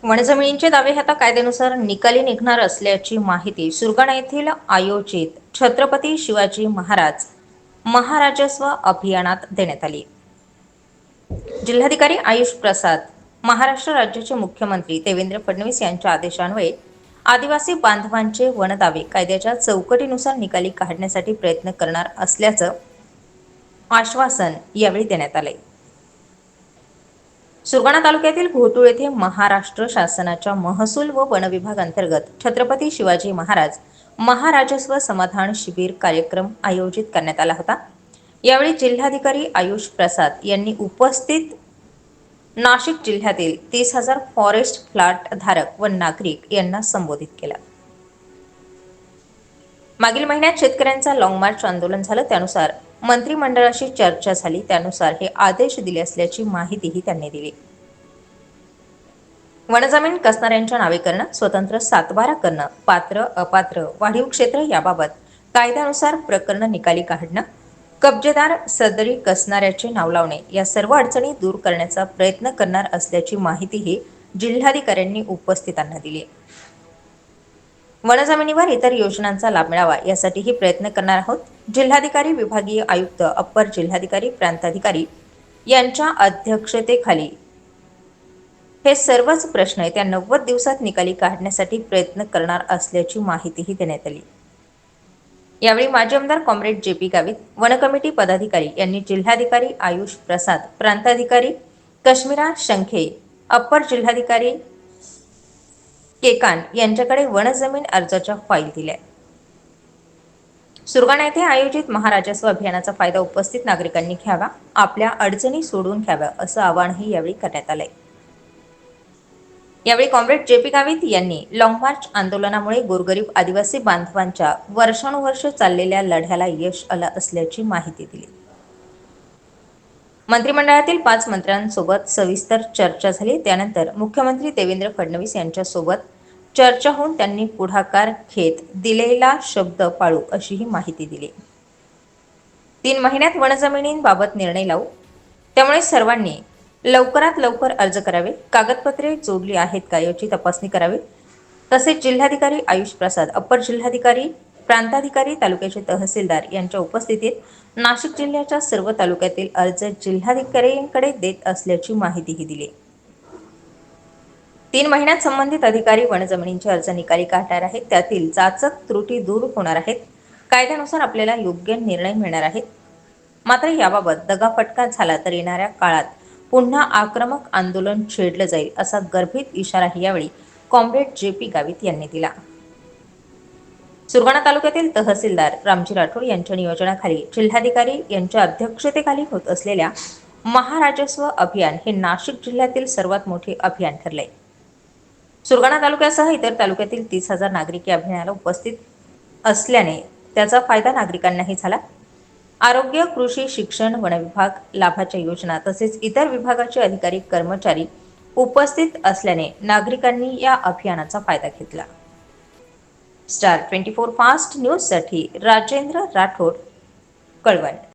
वनजमिनींचे दावे आता कायद्यानुसार निकाली निघणार असल्याची माहिती सुरगाणा येथील आयोजित छत्रपती शिवाजी महाराज महाराजस्व अभियानात देण्यात आली। जिल्हाधिकारी आयुष प्रसाद, महाराष्ट्र राज्याचे मुख्यमंत्री देवेंद्र फडणवीस यांच्या आदेशान्वये आदिवासी बांधवांचे वनदावे कायद्याच्या चौकटीनुसार निकाली काढण्यासाठी प्रयत्न करणार असल्याचं आश्वासन यावेळी देण्यात आले। सुरगाणा तालुक्यातील घोटुळ येथे महाराष्ट्र शासनाच्या महसूल व वन विभाग अंतर्गत छत्रपती शिवाजी महाराज महाराजस्व समाधान शिबिर कार्यक्रम आयोजित करण्यात आला होता। यावेळी जिल्हाधिकारी आयुष प्रसाद यांनी उपस्थित नाशिक जिल्ह्यातील 30,000 फॉरेस्ट फ्लॅट धारक व नागरिक यांना संबोधित केलं। मागील महिन्यात शेतकऱ्यांचा लॉंग मार्च आंदोलन झालं, त्यानुसार मंत्रिमंडळाशी चर्चा झाली, त्यानुसार हे आदेश दिले असल्याची माहितीही त्यांनी दिली। वनजमीन कसणाऱ्यांच्या नावे करणं, स्वतंत्र सातबारा करणं, पात्र अपात्र वाढीव क्षेत्र याबाबत कायद्यानुसार प्रकरण निकाली काढणं, कब्जेदार सदरी कसणाऱ्याचे नाव लावणे या सर्व अडचणी दूर करण्याचा प्रयत्न करणार असल्याची माहितीही जिल्हाधिकाऱ्यांनी उपस्थितांना दिली। वनजमिनीवर इतर योजनांचा लाभ मिळावा यासाठीही प्रयत्न करणार आहोत। जिल्हाधिकारी, विभागीय आयुक्त, अप्पर जिल्हाधिकारी, प्रांताधिकारी यांच्या अध्यक्षतेखाली हे सर्वच प्रश्न त्या 90 दिवसात निकाली काढण्यासाठी प्रयत्न करणार असल्याची माहितीही देण्यात आली। यावेळी माजी आमदार comrade JP Gavit, one committee पदाधिकारी यांनी जिल्हाधिकारी आयुष प्रसाद, प्रांताधिकारी कश्मीरा शंखे, अप्पर जिल्हाधिकारी केकान यांच्याकडे वनजमीन अर्जाच्या फाईल दिल्या। सुरगाणा येथे आयोजित महाराजस्व अभियानाचा फायदा उपस्थित नागरिकांनी घ्यावा, आपल्या अडचणी सोडून घ्याव्या असं आवाहनही यावेळी करण्यात आलंय। यावेळी कॉम्रेड JP गावित यांनी लॉंग मार्च आंदोलनामुळे गोरगरीब आदिवासी बांधवांच्या वर्षानुवर्ष चाललेल्या लढ्याला यश आलं असल्याची माहिती दिली। मंत्रिमंडळातील 5 मंत्र्यांसोबत सविस्तर चर्चा झाली, त्यानंतर मुख्यमंत्री देवेंद्र फडणवीस यांच्यासोबत चर्चा होऊन त्यांनी पुढाकार घेत दिलेला शब्द पाळू अशीही माहिती दिली। 3 महिन्यात वनजमिनींबाबत निर्णय लावू, त्यामुळे सर्वांनी लवकरात लवकर अर्ज करावे, कागदपत्रे जोडली आहेत का याची तपासणी करावी। तसेच जिल्हाधिकारी आयुष प्रसाद, अप्पर जिल्हाधिकारी, प्रांताधिकारी, तालुक्याचे तहसीलदार यांच्या उपस्थितीत नाशिक जिल्ह्याच्या सर्व तालुक्यातील अर्ज जिल्हाधिकाऱ्यांकडे देत असल्याची माहितीही दिली। 3 महिन्यात संबंधित अधिकारी वनजमिनींचे अर्ज निकाली काढणार आहेत, त्यातील जाचक त्रुटी दूर होणार आहेत, कायद्यानुसार आपल्याला योग्य निर्णय मिळणार आहेत। मात्र याबाबत दगाफटका झाला तर येणाऱ्या काळात पुन्हा आक्रमक आंदोलन छेडलं जाईल असा गर्भित इशाराही यावेळी कॉम्रेड JP गावित यांनी दिला। सुरगाणा तालुक्यातील तहसीलदार रामजी राठोड यांच्या नियोजनाखाली जिल्हाधिकारी यांच्या अध्यक्षतेखाली होत असलेल्या महाराजस्व अभियान हे नाशिक जिल्ह्यातील सर्वात मोठे अभियान ठरले। सुरगाणा तालुक्यासह इतर तालुक्यातील 30,000 नागरिक या अभियानाला उपस्थित असल्याने त्याचा फायदा नागरिकांनाही झाला। आरोग्य, कृषी, शिक्षण, वन विभाग, लाभाच्या योजना तसेच इतर विभागाचे अधिकारी कर्मचारी उपस्थित असल्याने नागरिकांनी या अभियानाचा फायदा घेतला। स्टार 24 फास्ट न्यूज साठी राजेंद्र राठोड, कळवण।